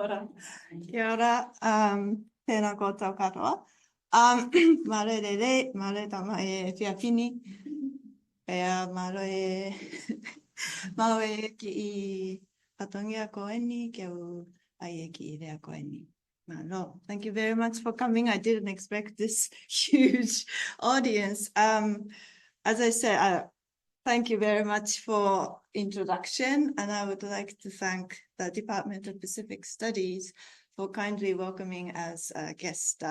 ora. Kia ora. Tēnā koutou katoa. Mare rere, mare tama e whiawhini. Pea mare mare ki I patongia koeni, kia u ai ki I rea koeni. No, thank you very much for coming. I didn't expect this huge audience. As I said, thank you very much for introduction, and I would like to thank the Department of Pacific Studies for kindly welcoming as a guest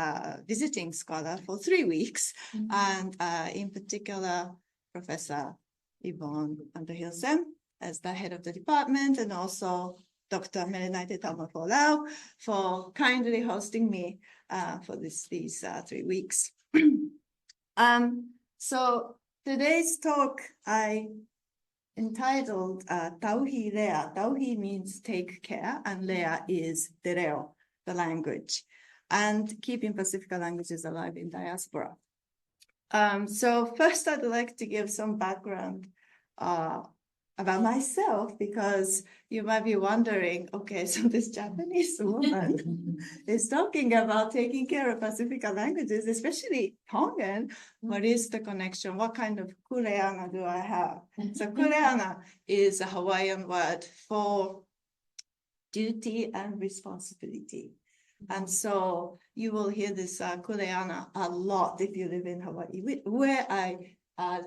visiting scholar for 3 weeks, and in particular, Professor Yvonne Underhilsen as the head of the department, and also Dr. Merenaite Taumafolau for kindly hosting me for these 3 weeks. So today's talk I entitled Tauhi Lea. Tauhi means take care, and Lea is te reo, the language, and keeping Pasifika languages alive in diaspora. So first I'd like to give some background about myself, because you might be wondering, okay, so this Japanese woman is talking about taking care of Pasifika languages, especially Tongan. What is the connection? What kind of kuleana do I have? So kuleana is a Hawaiian word for duty and responsibility. And so you will hear this kuleana a lot if you live in Hawaii, where I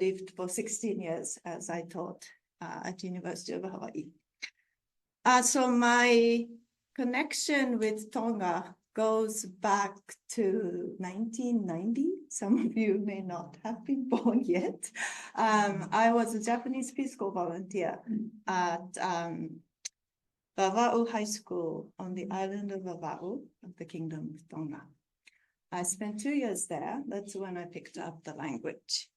lived for 16 years as I taught at University of Hawaii. So my connection with Tonga goes back to 1990. Some of you may not have been born yet. I was a Japanese Peace Corps volunteer at Vava'u High School on the island of Vava'u of the Kingdom of Tonga. I spent 2 years there. That's when I picked up the language.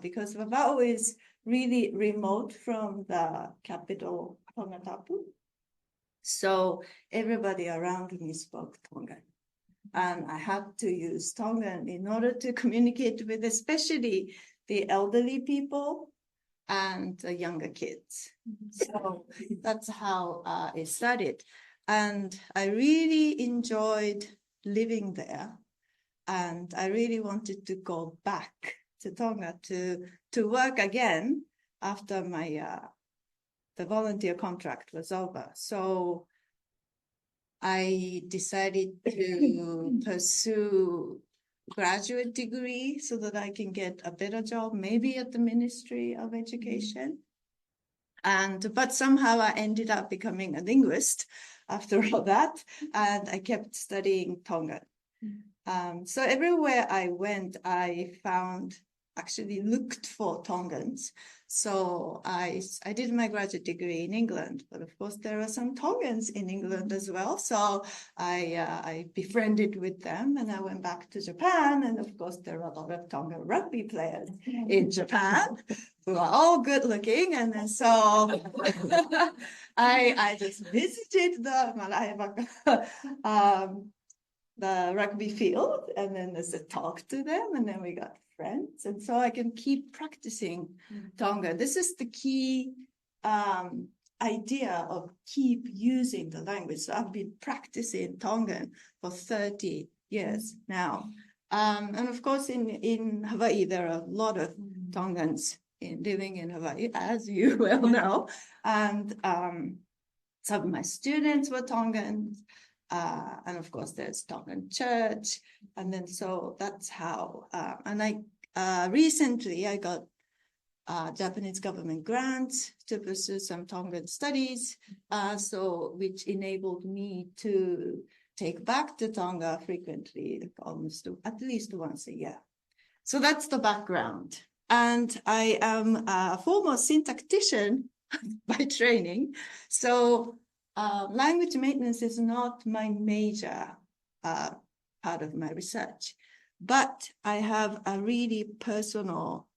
Because Vava'u is really remote from the capital, Tongatapu. So everybody around me spoke Tongan. And I had to use Tongan in order to communicate with especially the elderly people and the younger kids. So that's how it started. And I really enjoyed living there. And I really wanted to go back to Tonga to work again after my the volunteer contract was over. So I decided to pursue graduate degree so that I can get a better job, maybe at the Ministry of Education. But somehow I ended up becoming a linguist after all that, and I kept studying Tongan. So everywhere I went, I actually looked for Tongans. So I did my graduate degree in England, but of course there are some Tongans in England as well. So I befriended with them, and I went back to Japan. And of course there are a lot of Tongan rugby players in Japan who are all good looking. And then so I just visited the rugby field, and then there's a talk to them, and then we got friends, and so I can keep practicing Tongan. This is the key idea of keep using the language. So I've been practicing Tongan for 30 years now. And of course in Hawaii, there are a lot of Tongans living in Hawaii, as you well know. And some of my students were Tongans. And of course, there's Tongan Church. And then so that's how, and recently I got Japanese government grants to pursue some Tongan studies, which enabled me to take back to Tonga frequently, almost at least once a year. So that's the background. And I am a former syntactician by training. So language maintenance is not my major part of my research, but I have a really personal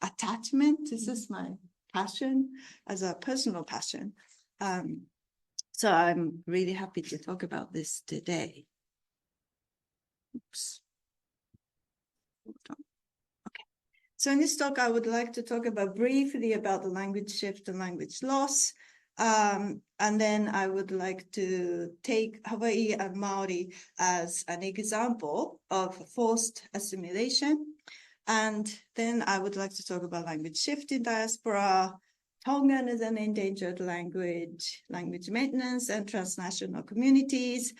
attachment. This is my passion, as a personal passion. So I'm really happy to talk about this today. Oops. Hold on. Okay. So in this talk, I would like to talk briefly about the language shift and language loss. And then I would like to take Hawaii and Maori as an example of forced assimilation. And then I would like to talk about language shift in diaspora, Tongan as an endangered language, language maintenance and transnational communities,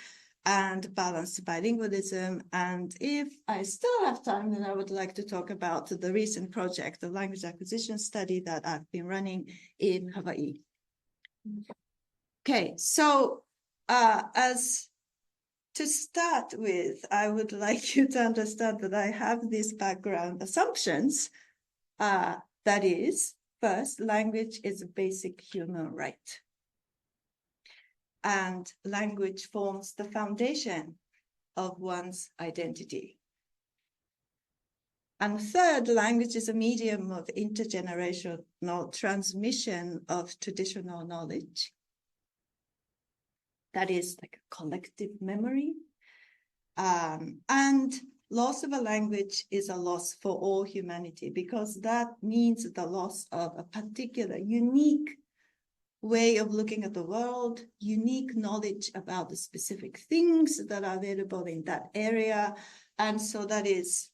and balanced bilingualism. And if I still have time, then I would like to talk about the recent project, the language acquisition study that I've been running in Hawaii. Okay, so as to start with, I would like you to understand that I have these background assumptions. That is, first, language is a basic human right. And language forms the foundation of one's identity. And third, language is a medium of intergenerational transmission of traditional knowledge. That is like a collective memory. And loss of a language is a loss for all humanity, because that means the loss of a particular unique way of looking at the world, unique knowledge about the specific things that are available in that area. And so that is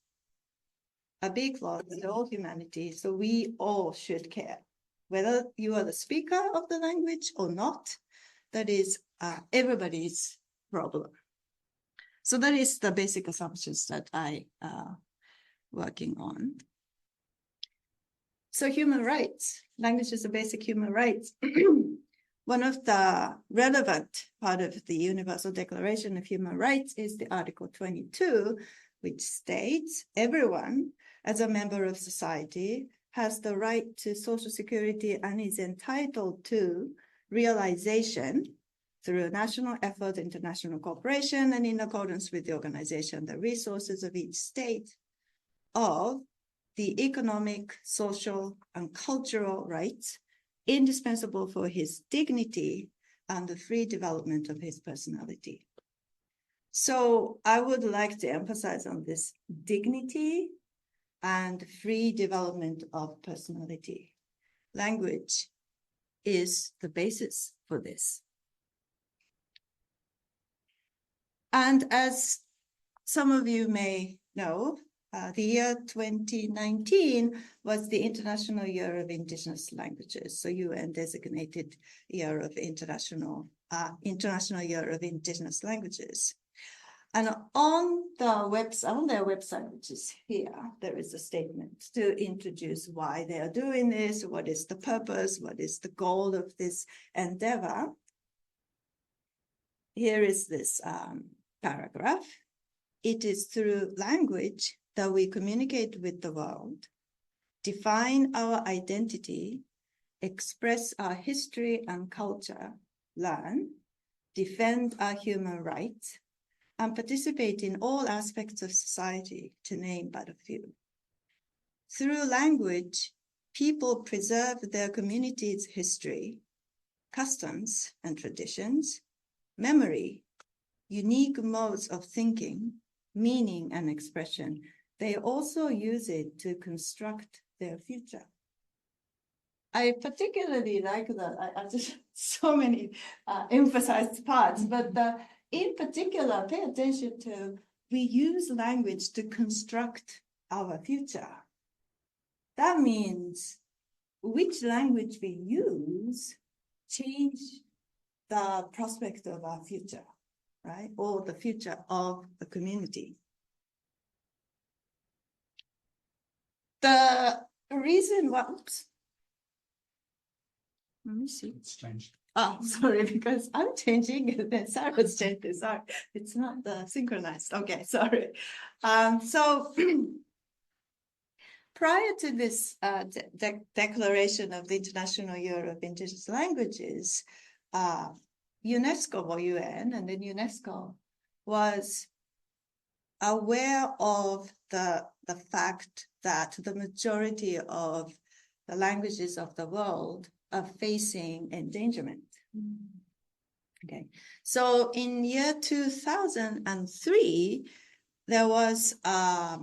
a big loss for all humanity. So we all should care, whether you are the speaker of the language or not. That is everybody's problem. So that is the basic assumptions that I working on. So human rights, language is a basic human rights. One of the relevant part of the Universal Declaration of Human Rights is the Article 22, which states everyone as a member of society has the right to social security and is entitled to realization through national effort, international cooperation, and in accordance with the organization, the resources of each state of the economic, social, and cultural rights indispensable for his dignity and the free development of his personality. So I would like to emphasize on this dignity and free development of personality. Language is the basis for this. And as some of you may know, the year 2019 was the International Year of Indigenous Languages. So UN designated Year of International Year of Indigenous Languages. And on their website, which is here, there is a statement to introduce why they are doing this, what is the purpose, what is the goal of this endeavor. Here is this paragraph. It is through language that we communicate with the world, define our identity, express our history and culture, learn, defend our human rights, and participate in all aspects of society, to name but a few. Through language, people preserve their community's history, customs and traditions, memory, unique modes of thinking, meaning and expression. They also use it to construct their future. I particularly like that. I just so many emphasized parts, but in particular, pay attention to, we use language to construct our future. That means which language we use change the prospect of our future, right? Or the future of the community. The reason why, oops. Let me see. It's changed. Oh, sorry, because I'm changing it, then Sarah's changing. Sorry, it's not synchronized. Okay, sorry. So prior to this declaration of the International Year of Indigenous Languages, UNESCO or UN, and then UNESCO was aware of the fact that the majority of the languages of the world are facing endangerment. Okay, so in year 2003, there was a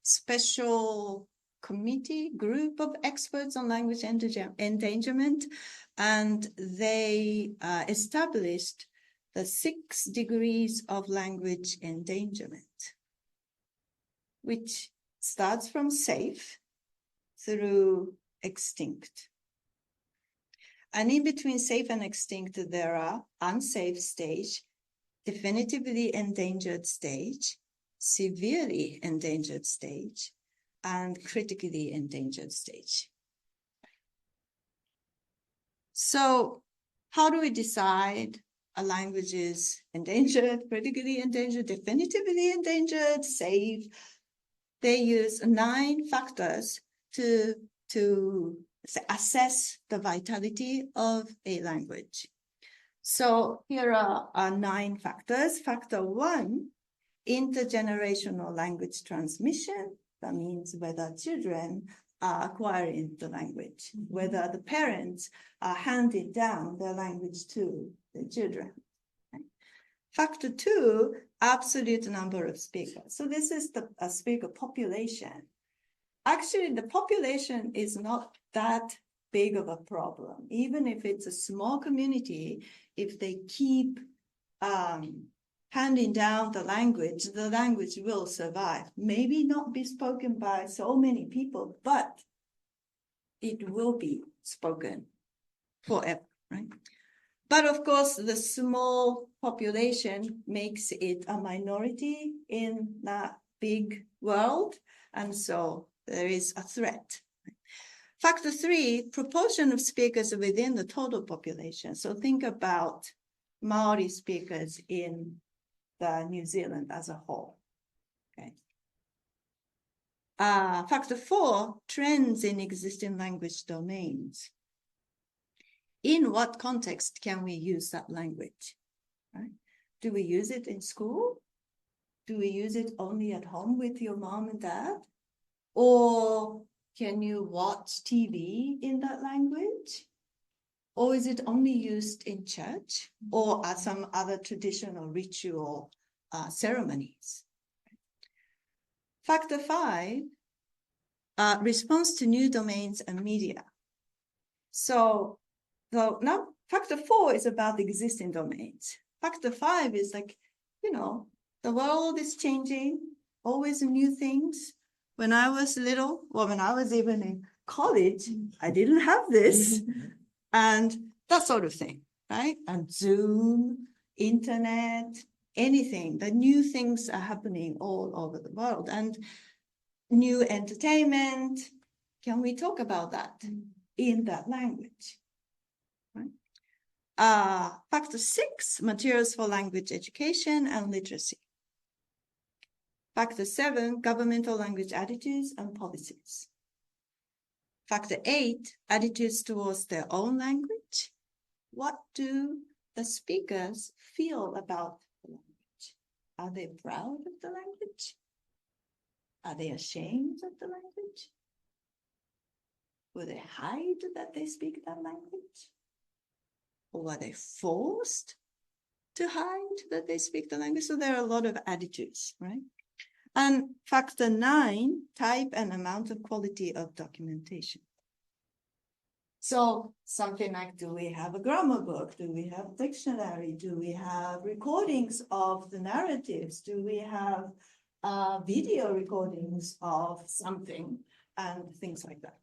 special committee, group of experts on language endangerment, and they established the 6 degrees of language endangerment, which starts from safe through extinct. And in between safe and extinct, there are unsafe stage, definitively endangered stage, severely endangered stage, and critically endangered stage. So how do we decide a language is endangered, critically endangered, definitively endangered, safe? They use 9 factors to assess the vitality of a language. So here are 9 factors. Factor 1, intergenerational language transmission. That means whether children are acquiring the language, whether the parents are handing down their language to the children. Factor 2, absolute number of speakers. So this is the speaker population. Actually, the population is not that big of a problem. Even if it's a small community, if they keep handing down the language will survive. Maybe not be spoken by so many people, but it will be spoken forever, right? But of course, the small population makes it a minority in that big world, and so there is a threat. Factor 3, proportion of speakers within the total population. So think about Maori speakers in New Zealand as a whole. Okay. Factor 4, trends in existing language domains. In what context can we use that language? Right? Do we use it in school? Do we use it only at home with your mom and dad? Or can you watch TV in that language? Or is it only used in church or at some other traditional ritual ceremonies? Factor 5, response to new domains and media. So now factor 4 is about the existing domains. Factor 5 is like, the world is changing, always new things. When I was little, when I was even in college, I didn't have this. And that sort of thing, right? And Zoom, internet, anything. The new things are happening all over the world. And new entertainment. Can we talk about that in that language? Right? Factor 6, materials for language education and literacy. Factor 7, governmental language attitudes and policies. Factor 8, attitudes towards their own language. What do the speakers feel about the language? Are they proud of the language? Are they ashamed of the language? Will they hide that they speak that language? Or are they forced to hide that they speak the language? So there are a lot of attitudes, right? And factor 9, type and amount of quality of documentation. So something like, do we have a grammar book? Do we have a dictionary? Do we have recordings of the narratives? Do we have video recordings of something and things like that?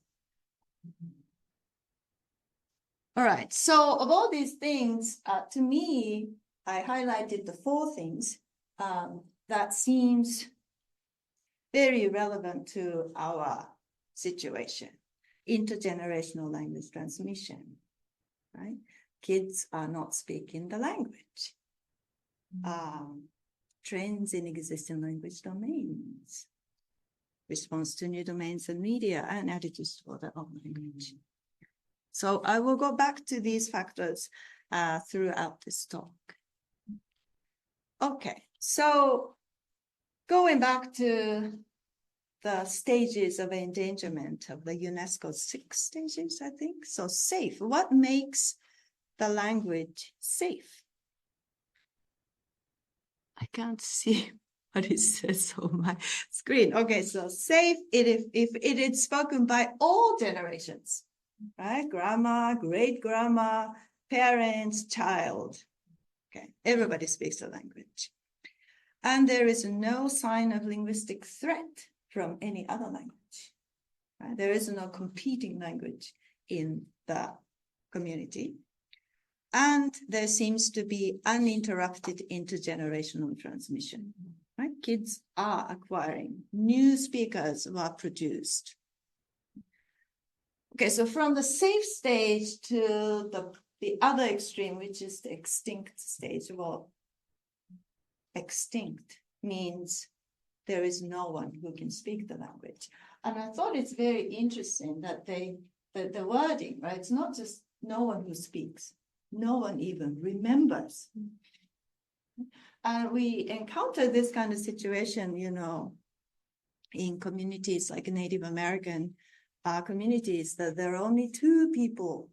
All right, so of all these things, to me, I highlighted the 4 things that seems very relevant to our situation. Intergenerational language transmission, right? Kids are not speaking the language. Trends in existing language domains. Response to new domains and media, and attitudes toward their own language. So I will go back to these factors throughout this talk. Okay, so going back to the stages of endangerment of the UNESCO 6 stages, I think. So safe, what makes the language safe? I can't see what it says on my screen. Okay, so safe if it is spoken by all generations, right? Grandma, great-grandma, parents, child. Okay, everybody speaks the language. And there is no sign of linguistic threat from any other language. Right? There is no competing language in the community. And there seems to be uninterrupted intergenerational transmission. Right? Kids are acquiring, new speakers were produced. Okay, so from the safe stage to the other extreme, which is the extinct stage. Well, extinct means there is no one who can speak the language. And I thought it's very interesting that the wording, right? It's not just no one who speaks. No one even remembers. And we encounter this kind of situation, in communities like Native American communities, that there are only two people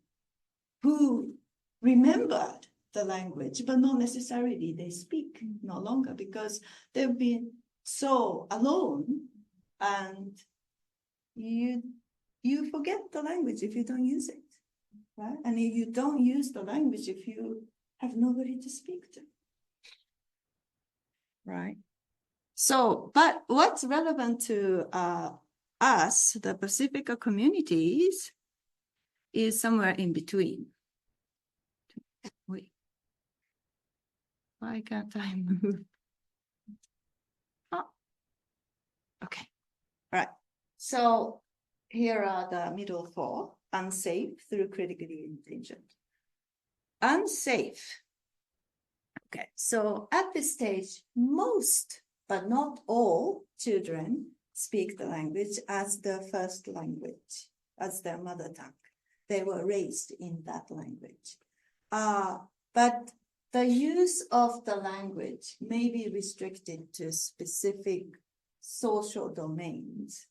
who remembered the language, but not necessarily they speak no longer because they've been so alone, and you forget the language if you don't use it. Right? And if you don't use the language, if you have nobody to speak to. Right? So, but what's relevant to us, the Pasifika communities, is somewhere in between. Wait. Why can't I move? Oh. Okay. All right. So here are the middle four. Unsafe through critically endangered. Unsafe. Okay, so at this stage, most, but not all, children speak the language as their first language, as their mother tongue. They were raised in that language. But the use of the language may be restricted to specific social domains.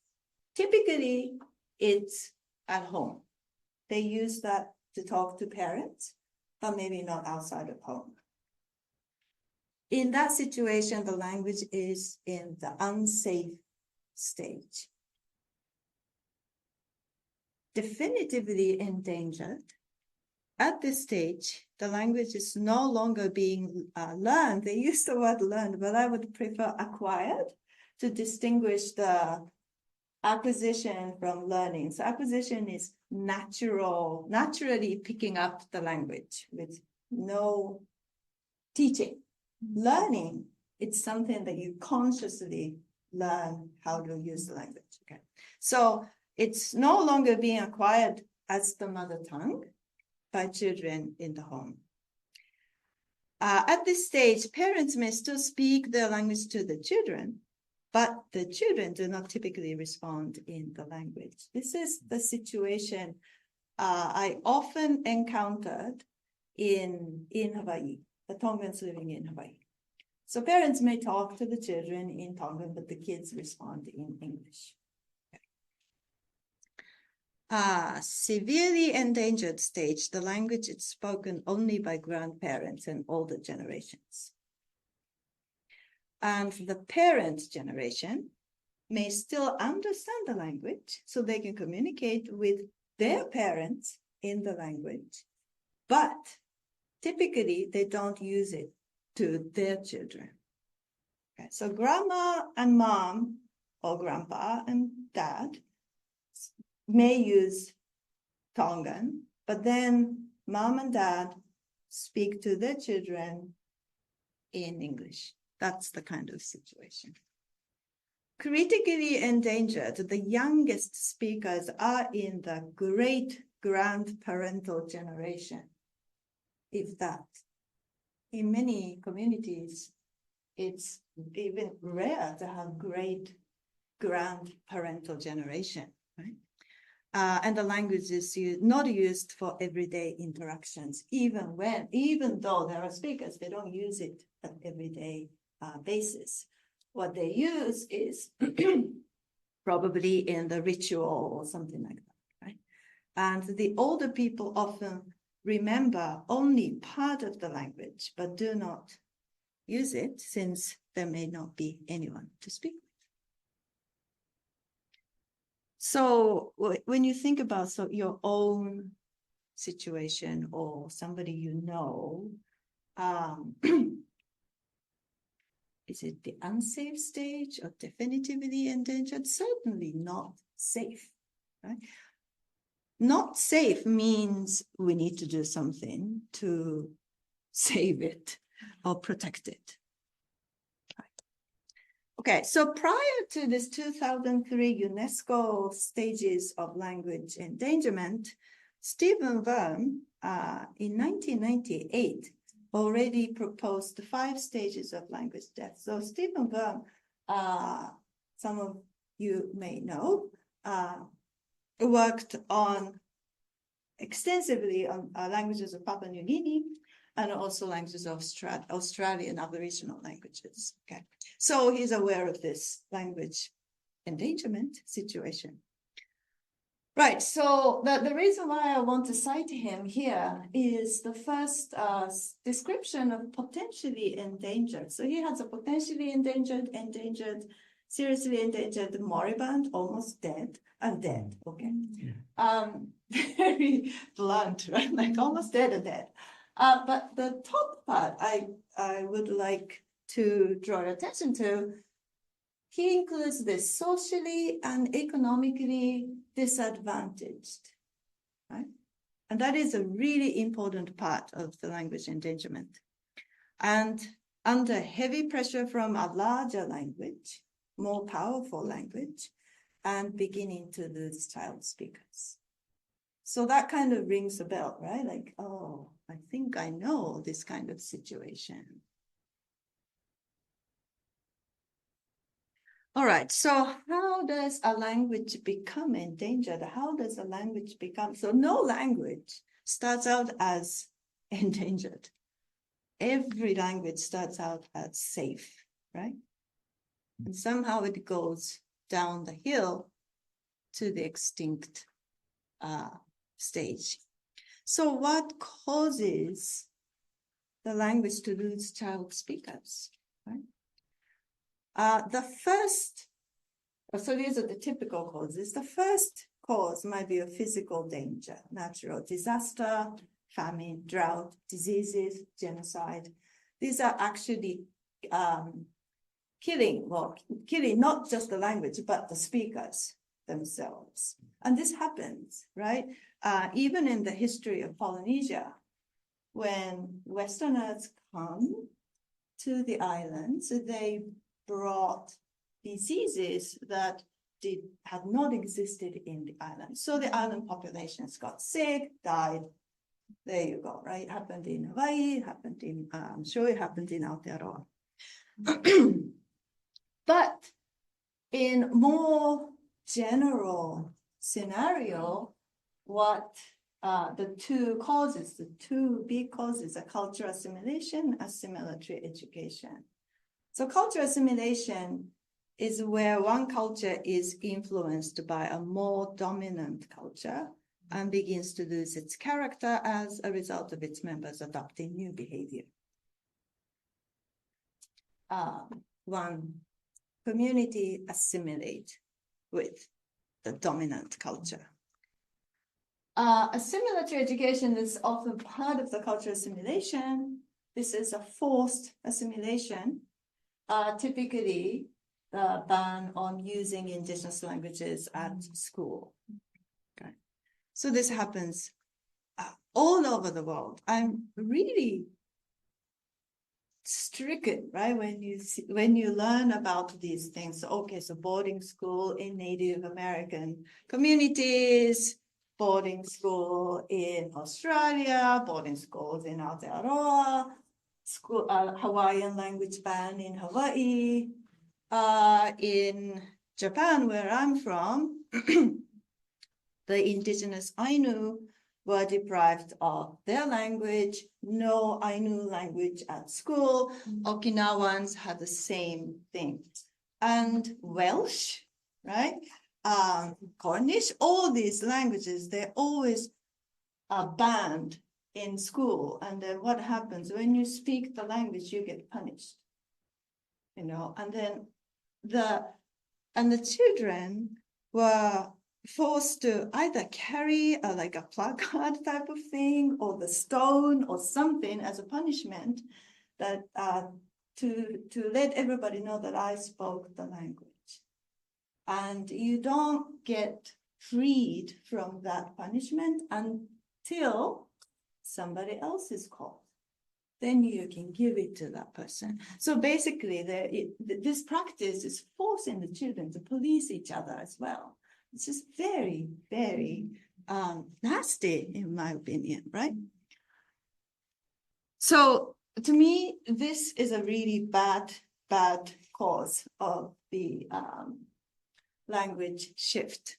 Typically, it's at home. They use that to talk to parents, but maybe not outside of home. In that situation, the language is in the unsafe stage. Definitively endangered. At this stage, the language is no longer being learned. They use the word learned, but I would prefer acquired to distinguish the acquisition from learning. So acquisition is naturally picking up the language with no teaching. Learning, it's something that you consciously learn how to use the language. Okay, so it's no longer being acquired as the mother tongue by children in the home. At this stage, parents may still speak their language to the children, but the children do not typically respond in the language. This is the situation I often encountered in Hawaii, the Tongans living in Hawaii. So parents may talk to the children in Tongan, but the kids respond in English. Severely endangered stage, the language is spoken only by grandparents and older generations. And the parent generation may still understand the language, so they can communicate with their parents in the language, but typically they don't use it to their children. Okay, so grandma and mom, or grandpa and dad, may use Tongan, but then mom and dad speak to their children in English. That's the kind of situation. Critically endangered, the youngest speakers are in the great-grandparental generation, if that. In many communities, it's even rare to have great-grandparental generation, right? And the language is not used for everyday interactions, even though there are speakers, they don't use it at everyday basis. What they use is probably in the ritual or something like that, right? And the older people often remember only part of the language, but do not use it since there may not be anyone to speak with. So when you think about your own situation or somebody you know, is it the unsafe stage or definitively endangered? Certainly not safe, right? Not safe means we need to do something to save it or protect it. Right. Okay, so prior to this 2003 UNESCO stages of language endangerment, Stephen Worm in 1998 already proposed 5 stages of language death. So Stephen Worm, some of you may know, worked on extensively on languages of Papua New Guinea and also languages of Australian Aboriginal languages. Okay, so he's aware of this language endangerment situation. Right, so the reason why I want to cite him here is the first description of potentially endangered. So he has a potentially endangered, seriously endangered, moribund, almost dead, and dead, okay? Very blunt, right? Like almost dead and dead. But the top part I would like to draw your attention to, he includes the socially and economically disadvantaged, right? And that is a really important part of the language endangerment. And under heavy pressure from a larger language, more powerful language, and beginning to lose child speakers. So that kind of rings a bell, right? Like, oh, I think I know this kind of situation. All right, so how does a language become endangered? How does a language become? So no language starts out as endangered. Every language starts out as safe, right? And somehow it goes down the hill to the extinct stage. So what causes the language to lose child speakers, right? The first, so these are the typical causes. The first cause might be a physical danger, natural disaster, famine, drought, diseases, genocide. These are actually killing not just the language, but the speakers themselves. And this happens, right? Even in the history of Polynesia, when Westerners come to the islands, they brought diseases that had not existed in the island. So the island populations got sick, died. There you go, right? It happened in Hawaii, it happened in, I'm sure it happened in Aotearoa. But in more general scenario, what the two big causes are cultural assimilation, assimilatory education. So cultural assimilation is where one culture is influenced by a more dominant culture and begins to lose its character as a result of its members adopting new behavior. One community assimilate with the dominant culture. Assimilatory education is often part of the cultural assimilation. This is a forced assimilation. Typically, the ban on using indigenous languages at school. Okay. So this happens all over the world. I'm really stricken, right? When you learn about these things. Okay, so boarding school in Native American communities, boarding school in Australia, boarding schools in Aotearoa, Hawaiian language ban in Hawaii. In Japan, where I'm from, the indigenous Ainu were deprived of their language, no Ainu language at school. Okinawans had the same thing. And Welsh, right? Cornish, all these languages, they're always banned in school. And then what happens? When you speak the language, you get punished. and then the children were forced to either carry like a placard type of thing or the stone or something as a punishment that to let everybody know that I spoke the language. And you don't get freed from that punishment until somebody else is called. Then you can give it to that person. So basically, this practice is forcing the children to police each other as well. It's just very, very nasty, in my opinion, right? So to me, this is a really bad cause of the language shift.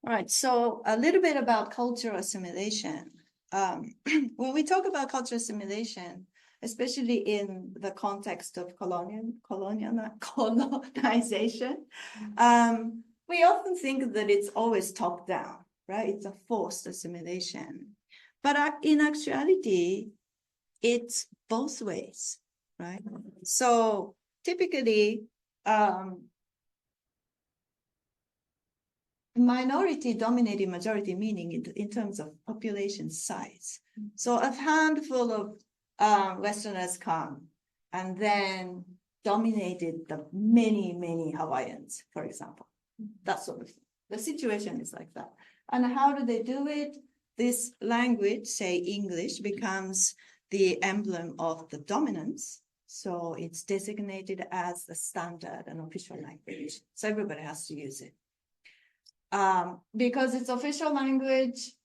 All right, so a little bit about cultural assimilation. When we talk about cultural assimilation, especially in the context of colonization, we often think that it's always top down, right? It's a forced assimilation. But in actuality, it's both ways, right? So typically, minority dominated majority, meaning in terms of population size. So a handful of Westerners come and then dominated the many Hawaiians, for example. That sort of thing. The situation is like that. And how do they do it? This language, say English, becomes the emblem of the dominance. So it's designated as the standard and official language. So everybody has to use it. Because it's official language,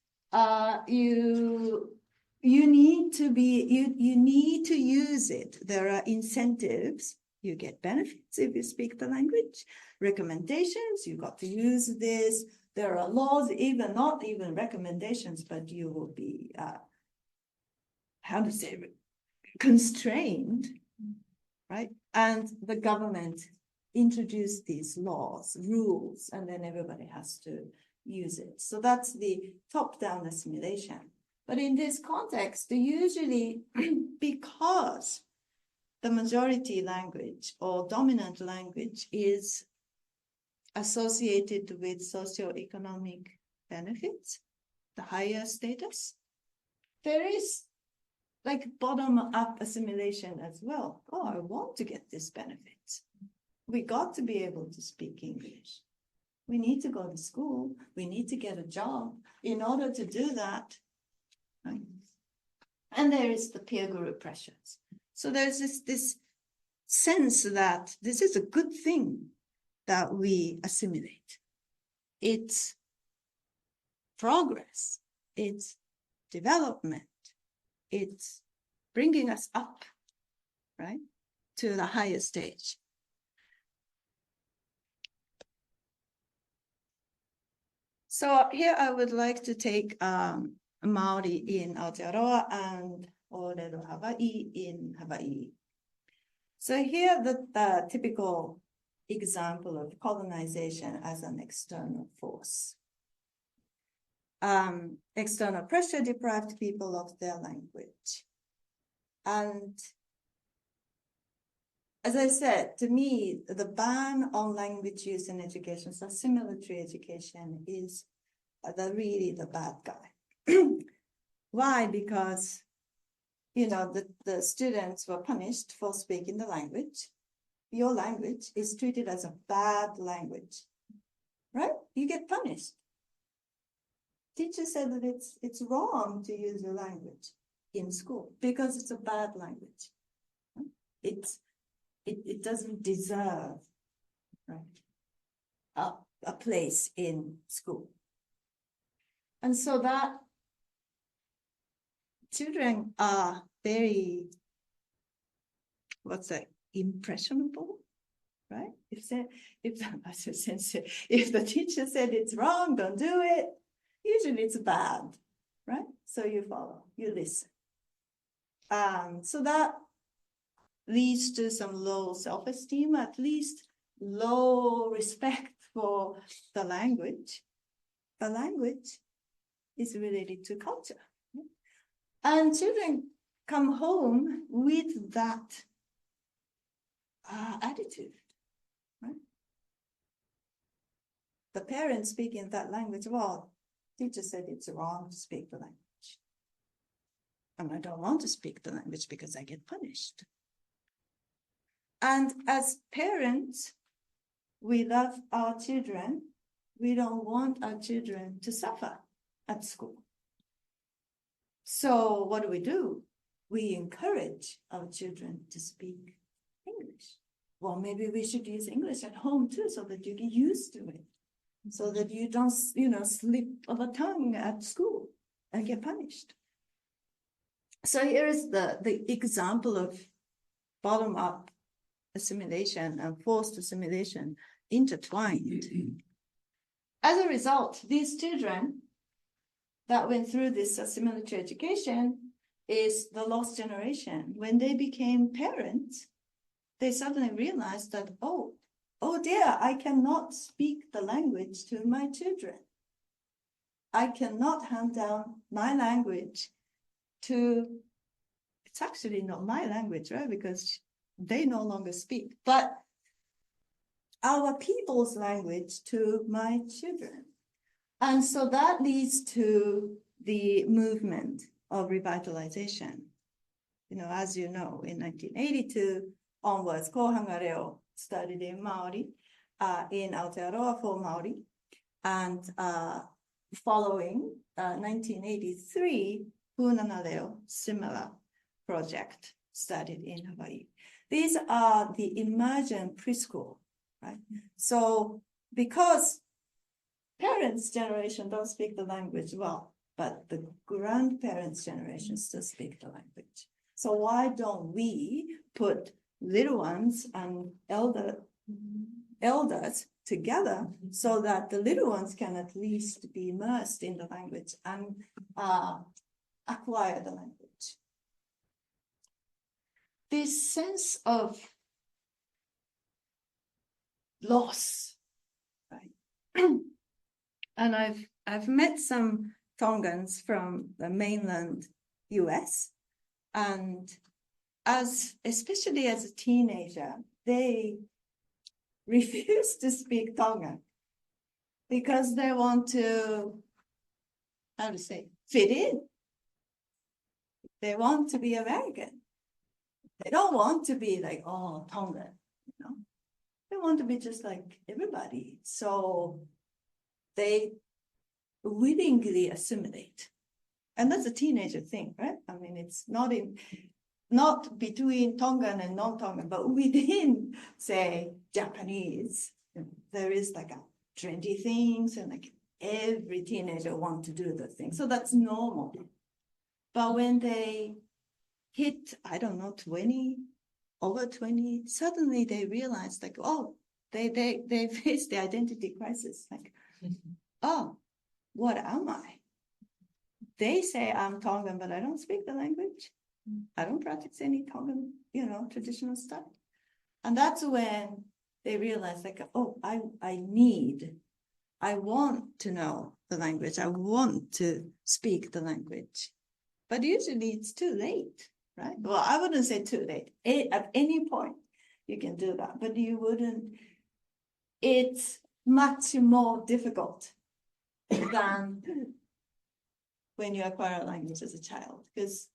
you need to use it. There are incentives. You get benefits if you speak the language. Recommendations, you got to use this. There are laws, not even recommendations, but you will be constrained, right? And the government introduce these laws, rules, and then everybody has to use it. So that's the top-down assimilation. But in this context, usually because the majority language or dominant language is associated with socioeconomic benefits, the higher status, there is like bottom-up assimilation as well. Oh, I want to get this benefit. We got to be able to speak English. We need to go to school. We need to get a job. In order to do that, right? And there is the peer group pressures. So there's this sense that this is a good thing that we assimilate. It's progress. It's development. It's bringing us up, right, to the higher stage. So here I would like to take Maori in Aotearoa and Ōrero Hawaii in Hawaii. So here the typical example of colonization as an external force. External pressure deprived people of their language. And as I said, to me, the ban on language use in education, so assimilatory education, is really the bad guy. Why? Because, the students were punished for speaking the language. Your language is treated as a bad language, right? You get punished. Teacher said that it's wrong to use your language in school because it's a bad language. It doesn't deserve, right, a place in school. And so that children are very, impressionable, right? If the teacher said it's wrong, don't do it, usually it's bad, right? So you follow, you listen. So that leads to some low self-esteem, at least low respect for the language. The language is related to culture. And children come home with that attitude, right? The parents speaking that language, well, teacher said it's wrong to speak the language. And I don't want to speak the language because I get punished. And as parents, we love our children. We don't want our children to suffer at school. So what do? We encourage our children to speak English. Well, maybe we should use English at home too, so that you get used to it. So that you don't, slip of a tongue at school and get punished. So here is the example of bottom-up assimilation and forced assimilation intertwined. As a result, these children that went through this assimilatory education is the lost generation. When they became parents, they suddenly realized that, oh dear, I cannot speak the language to my children. I cannot hand down my language to, it's actually not my language, right? Because they no longer speak, but our people's language to my children. And so that leads to the movement of revitalization. As you know, in 1982 onwards, Kohanga Reo studied in Maori, in Aotearoa for Maori. And following 1983, Punana Reo, similar project studied in Hawaii. These are the immersion preschool, right? So because parents' generation don't speak the language well, but the grandparents' generation still speak the language. So why don't we put little ones and elders together so that the little ones can at least be immersed in the language and acquire the language? This sense of loss, right? And I've met some Tongans from the mainland US, and especially as a teenager, they refuse to speak Tongan because they want to, fit in. They want to be American. They don't want to be like, oh, Tongan, They want to be just like everybody. So they willingly assimilate. And that's a teenager thing, right? I mean, it's not between Tongan and non-Tongan, but within, say, Japanese, there is like a trendy things, and like every teenager wants to do the thing. So that's normal. But when they hit, 20, over 20, suddenly they realize like, oh, they face the identity crisis. Like, oh, what am I? They say I'm Tongan, but I don't speak the language. I don't practice any Tongan, traditional stuff. And that's when they realize like, oh, I want to know the language. I want to speak the language. But usually it's too late, right? Well, I wouldn't say too late. At any point you can do that, but you wouldn't. It's much more difficult than when you acquire a language as a child, because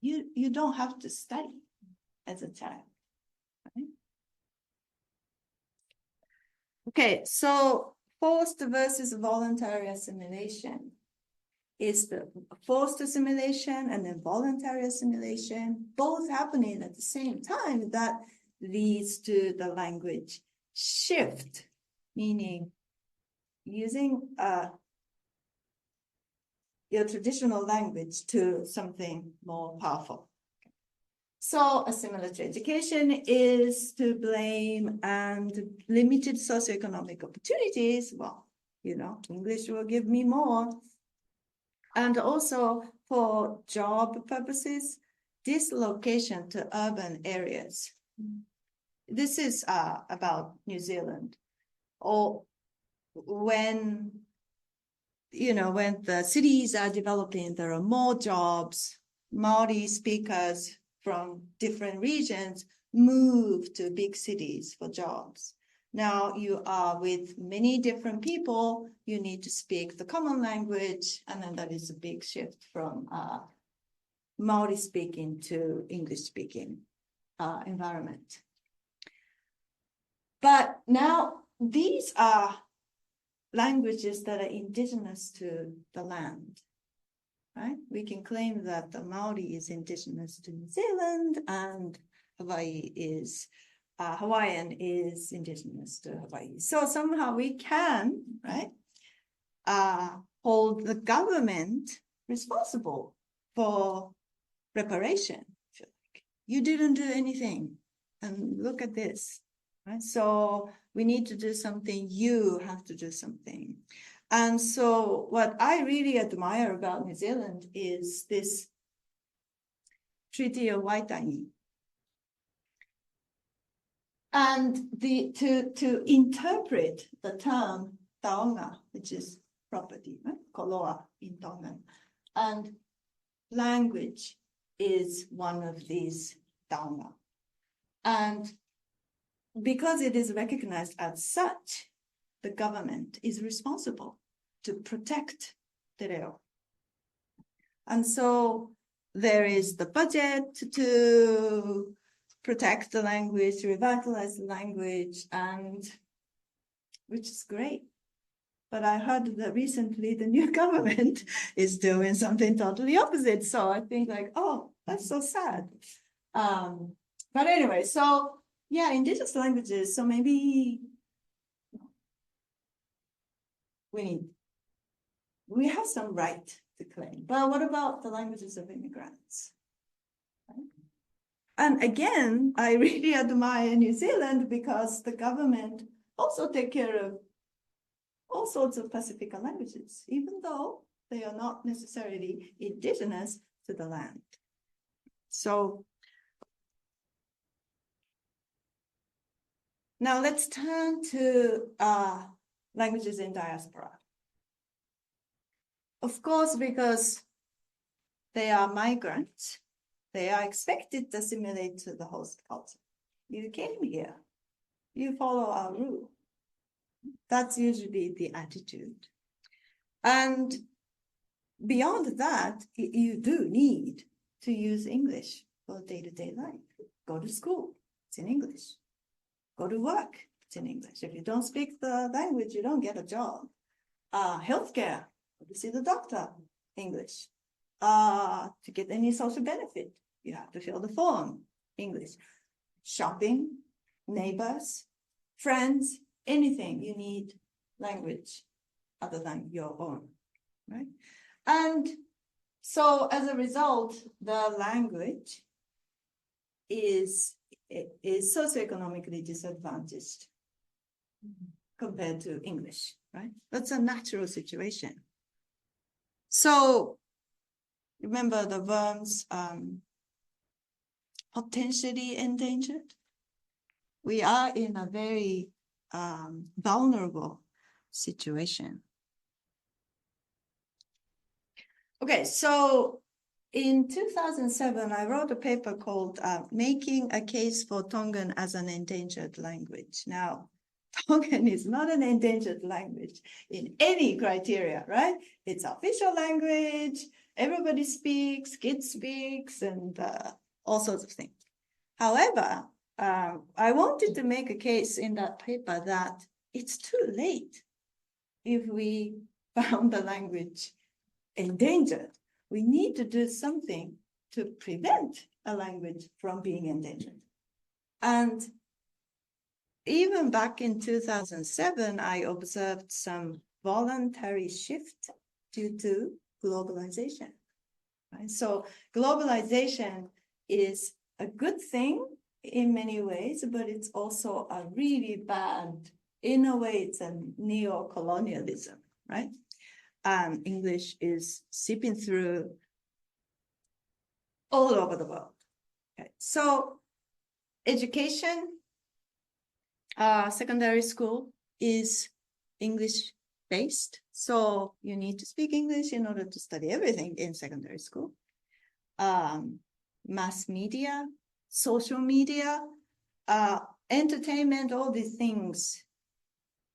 you don't have to study as a child, right? Okay, so forced versus voluntary assimilation is the forced assimilation and then voluntary assimilation, both happening at the same time. That leads to the language shift, meaning using your traditional language to something more powerful. So assimilatory education is to blame, and limited socioeconomic opportunities. Well, English will give me more. And also for job purposes, dislocation to urban areas. This is about New Zealand, or when the cities are developing, there are more jobs Maori speakers from different regions move to big cities for jobs. Now you are with many different people, you need to speak the common language, and then that is a big shift from Maori speaking to English speaking environment. But now these are languages that are indigenous to the land, right? We can claim that the Maori is indigenous to New Zealand and Hawaiian is indigenous to Hawaii. So somehow we can, right, hold the government responsible for reparation. You didn't do anything, and look at this, right? So we need to do something, you have to do something. And so what I really admire about New Zealand is this Treaty of Waitangi. And to interpret the term taonga, which is property, right? Koloa in Tongan, and language is one of these taonga. And because it is recognized as such, the government is responsible to protect te reo. And so there is the budget to protect the language, revitalize the language, and which is great. But I heard that recently the new government is doing something totally opposite. So I think like, oh, that's so sad. But anyway, so yeah, indigenous languages. So maybe we have some right to claim. But what about the languages of immigrants? Right? And again, I really admire New Zealand because the government also take care of all sorts of Pasifika languages, even though they are not necessarily indigenous to the land. So now let's turn to languages in diaspora. Of course, because they are migrants, they are expected to assimilate to the host culture. You came here, you follow our rule. That's usually the attitude. And beyond that, you do need to use English for day-to-day life. Go to school, it's in English. Go to work, it's in English. If you don't speak the language, you don't get a job. Healthcare, to see the doctor, English. To get any social benefit, you have to fill the form, English. Shopping, neighbors, friends, anything, you need language other than your own, right? And so as a result, the language is socioeconomically disadvantaged compared to English, right? That's a natural situation. So remember the worms potentially endangered? We are in a very vulnerable situation. Okay, so in 2007, I wrote a paper called Making a Case for Tongan as an Endangered Language. Now, Tongan is not an endangered language in any criteria, right? It's official language, everybody speaks, kids speaks, and all sorts of things. However, I wanted to make a case in that paper that it's too late if we found the language endangered. We need to do something to prevent a language from being endangered. And even back in 2007, I observed some voluntary shift due to globalization. Right? So globalization is a good thing in many ways, but it's also a really bad, in a way, it's a neo-colonialism, right? English is seeping through all over the world. Okay. So education, secondary school is English-based. So you need to speak English in order to study everything in secondary school. mass media, social media, entertainment, all these things.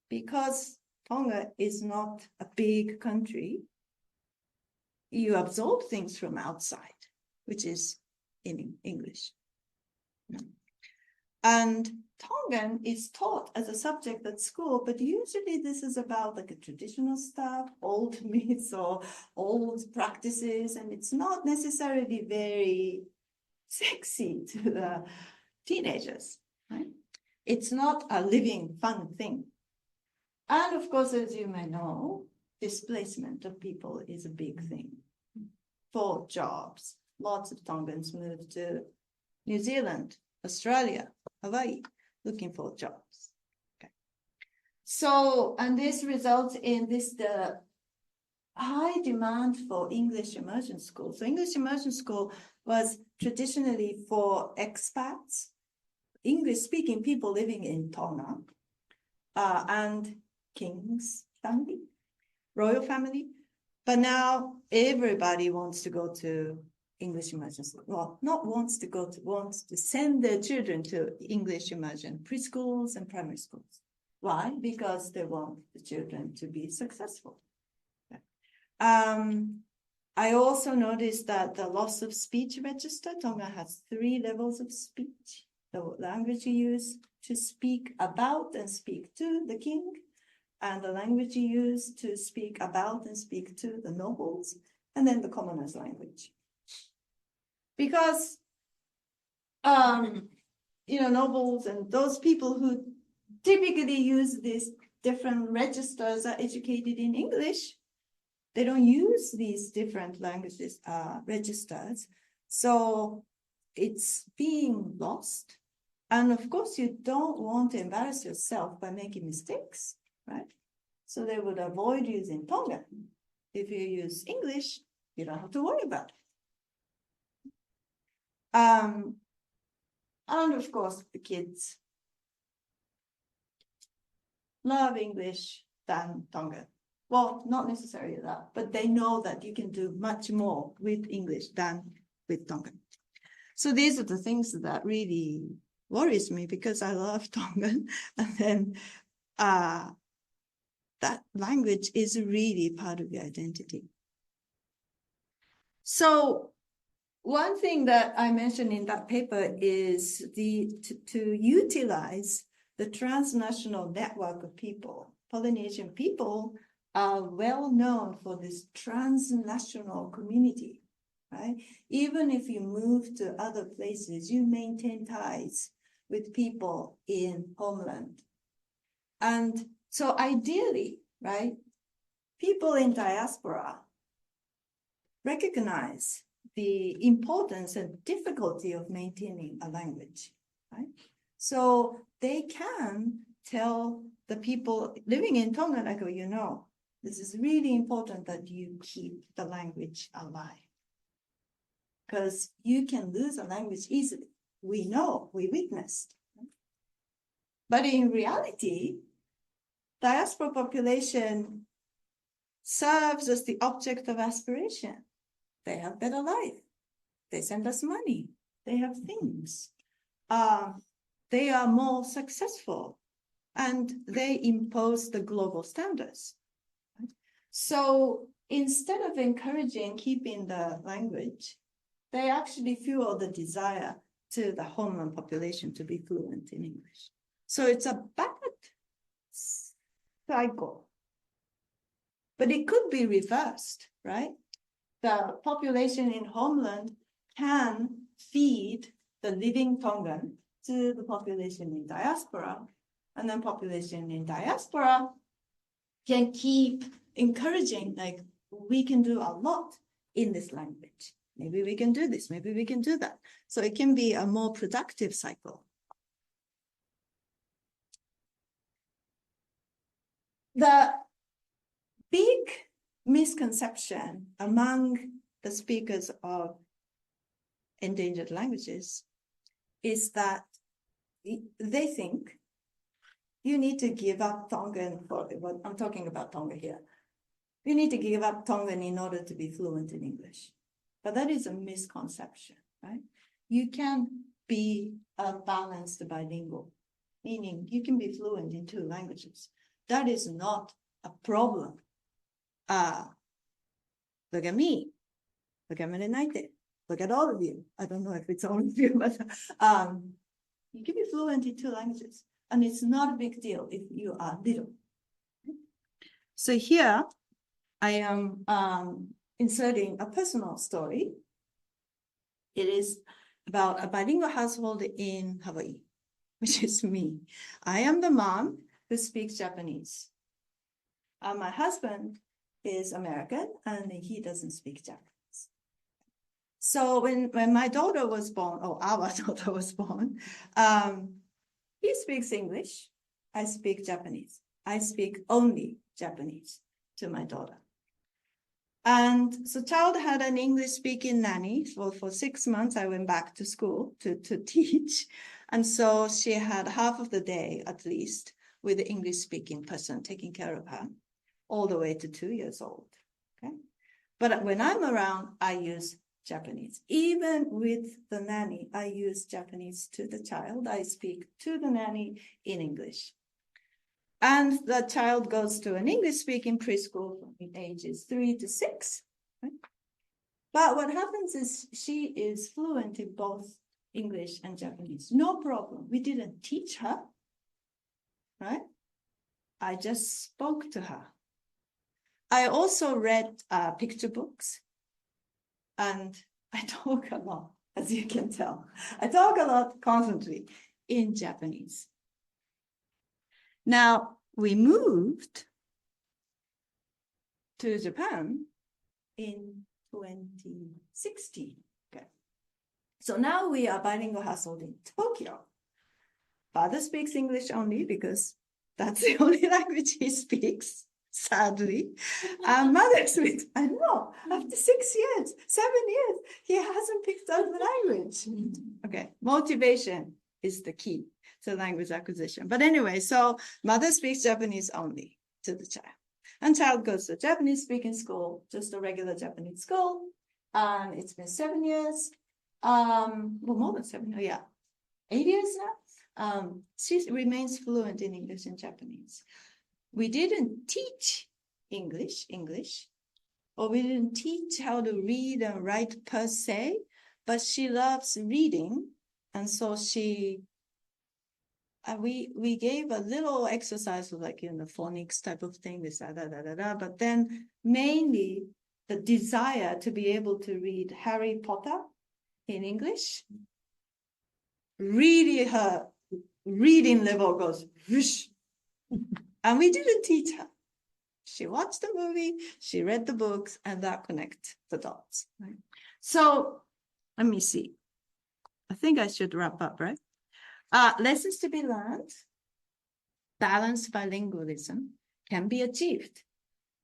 Because Tonga is not a big country, you absorb things from outside, which is in English. And Tongan is taught as a subject at school, but usually this is about like a traditional stuff, old myths or old practices, and it's not necessarily very sexy to the teenagers, right? It's not a living, fun thing. And of course, as you may know, displacement of people is a big thing for jobs. Lots of Tongans moved to New Zealand, Australia, Hawaii, looking for jobs. Okay. So, and this results in the high demand for English immersion school. So English immersion school was traditionally for expats, English-speaking people living in Tonga, and king's family, royal family. But now everybody wants to go to English immersion school. Well, not wants to send their children to English immersion preschools and primary schools. Why? Because they want the children to be successful. I also noticed that the loss of speech register, Tonga has 3 levels of speech. The language you use to speak about and speak to the king, and the language you use to speak about and speak to the nobles, and then the commoners' language. Because, nobles and those people who typically use these different registers are educated in English. They don't use these different languages, registers. So it's being lost. And of course, you don't want to embarrass yourself by making mistakes, right? So they would avoid using Tongan. If you use English, you don't have to worry about it. And of course, the kids love English than Tongan. Well, not necessarily that, but they know that you can do much more with English than with Tongan. So these are the things that really worries me, because I love Tongan, and then that language is really part of your identity. So one thing that I mentioned in that paper is to utilize the transnational network of people. Polynesian people are well known for this transnational community, right? Even if you move to other places, you maintain ties with people in homeland. And so ideally, right, people in diaspora recognize the importance and difficulty of maintaining a language, right? So they can tell the people living in Tonga, like, this is really important that you keep the language alive, because you can lose a language easily. We know, we witnessed. But in reality, diaspora population serves as the object of aspiration. They have better life. They send us money. They have things. They are more successful, and they impose the global standards. So instead of encouraging keeping the language, they actually fuel the desire to the homeland population to be fluent in English. So it's a bad cycle. But it could be reversed, right? The population in homeland can feed the living Tongan to the population in diaspora, and then population in diaspora can keep encouraging, like, we can do a lot in this language. Maybe we can do this, maybe we can do that. So it can be a more productive cycle. The big misconception among the speakers of endangered languages is that they think you need to give up Tongan for, well, I'm talking about Tonga here. You need to give up Tongan in order to be fluent in English. But that is a misconception, right? You can be a balanced bilingual, meaning you can be fluent in 2 languages. That is not a problem. Look at me. Look at Menenaite. Look at all of you. I don't know if it's all of you, but you can be fluent in 2 languages. And it's not a big deal if you are little. So here I am inserting a personal story. It is about a bilingual household in Hawaii, which is me. I am the mom who speaks Japanese. My husband is American and he doesn't speak Japanese. So when my daughter was born, or our daughter was born, he speaks English. I speak Japanese. I speak only Japanese to my daughter. And so child had an English-speaking nanny for 6 months. I went back to school to teach. And so she had half of the day, at least, with the English-speaking person taking care of her, all the way to 2 years old. Okay. But when I'm around, I use Japanese. Even with the nanny, I use Japanese to the child. I speak to the nanny in English. And the child goes to an English-speaking preschool from ages 3 to 6. Right? But what happens is she is fluent in both English and Japanese. No problem. We didn't teach her, right? I just spoke to her. I also read picture books. And I talk a lot, as you can tell. I talk a lot constantly in Japanese. Now, we moved to Japan in 2016. Okay. So now we are bilingual household in Tokyo. Father speaks English only because that's the only language he speaks. Sadly, mother speaks. I know, after 6 years, 7 years, he hasn't picked up the language. Okay, motivation is the key to language acquisition. But anyway, so mother speaks Japanese only to the child. And child goes to Japanese speaking school, just a regular Japanese school. And it's been 7 years, well, more than 7, yeah, 8 years now. She remains fluent in English and Japanese. We didn't teach English, or we didn't teach how to read and write per se, but she loves reading. And so we gave a little exercise of like, phonics type of thing, this, but then mainly the desire to be able to read Harry Potter in English, really her reading level goes whoosh. And we didn't teach her. She watched the movie, she read the books, and that connects the dots. Right? So let me see. I think I should wrap up, right? Lessons to be learned. Balanced bilingualism can be achieved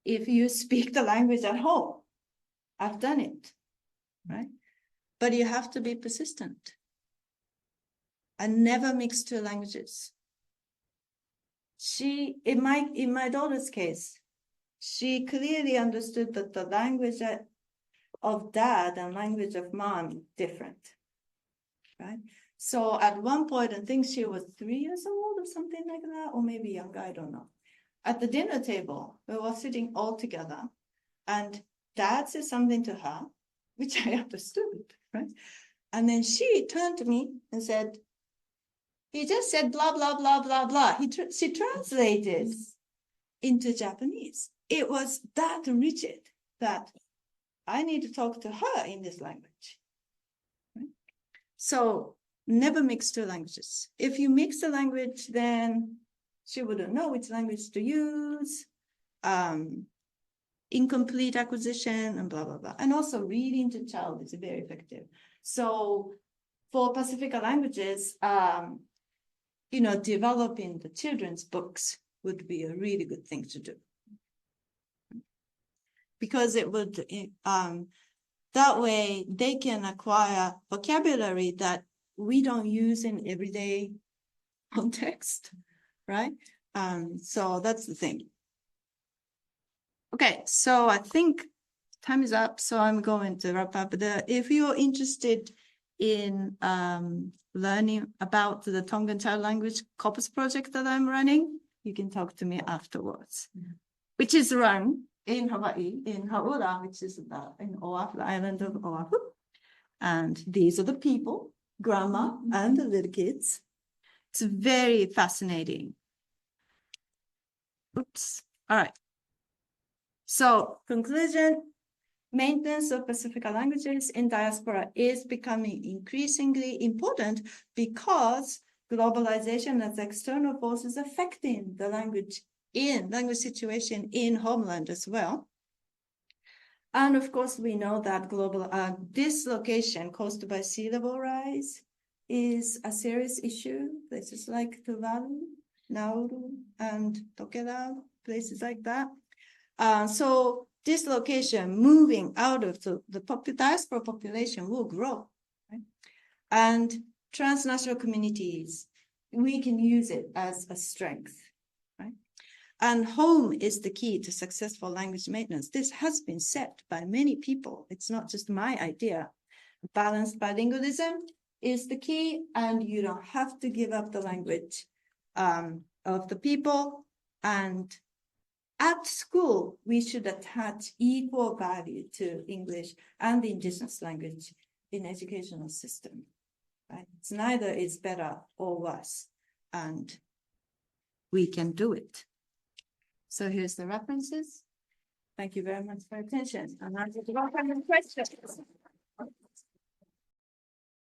if you speak the language at home. I've done it, right? But you have to be persistent and never mix 2 languages. In my daughter's case, she clearly understood that the language of dad and language of mom different, right? So at one point, I think she was 3 years old or something like that, or maybe younger, I don't know. At the dinner table, we were sitting all together, and dad said something to her, which I understood, right? And then she turned to me and said, he just said blah, blah, blah, blah, blah. She translated into Japanese. It was that rigid that I need to talk to her in this language. Right? So never mix 2 languages. If you mix the language, then she wouldn't know which language to use, incomplete acquisition, and blah, blah, blah. And also reading to child is very effective. So for Pasifika languages, developing the children's books would be a really good thing to do. Because it would, that way they can acquire vocabulary that we don't use in everyday context, right? So that's the thing. Okay, so I think time is up, so I'm going to wrap up. If you're interested in learning about the Tongan Child Language Corpus project that I'm running, you can talk to me afterwards, which is run in Hawaii, in Hauola, which is in Oahu, the island of Oahu. And these are the people, grandma and the little kids. It's very fascinating. Oops. All right. So conclusion, maintenance of Pasifika languages in diaspora is becoming increasingly important because globalization as external forces affecting the language situation in homeland as well. And of course, we know that global dislocation caused by sea level rise is a serious issue. Places like Tuvalu, Nauru, and Tokelau, places like that. So dislocation, moving out of the diaspora population will grow. Right? And transnational communities, we can use it as a strength. Right? And home is the key to successful language maintenance. This has been said by many people. It's not just my idea. Balanced bilingualism is the key, and you don't have to give up the language of the people. And at school, we should attach equal value to English and the indigenous language in educational system. Right? It's neither is better or worse, and we can do it. So here's the references. Thank you very much for your attention. And I would welcome your questions.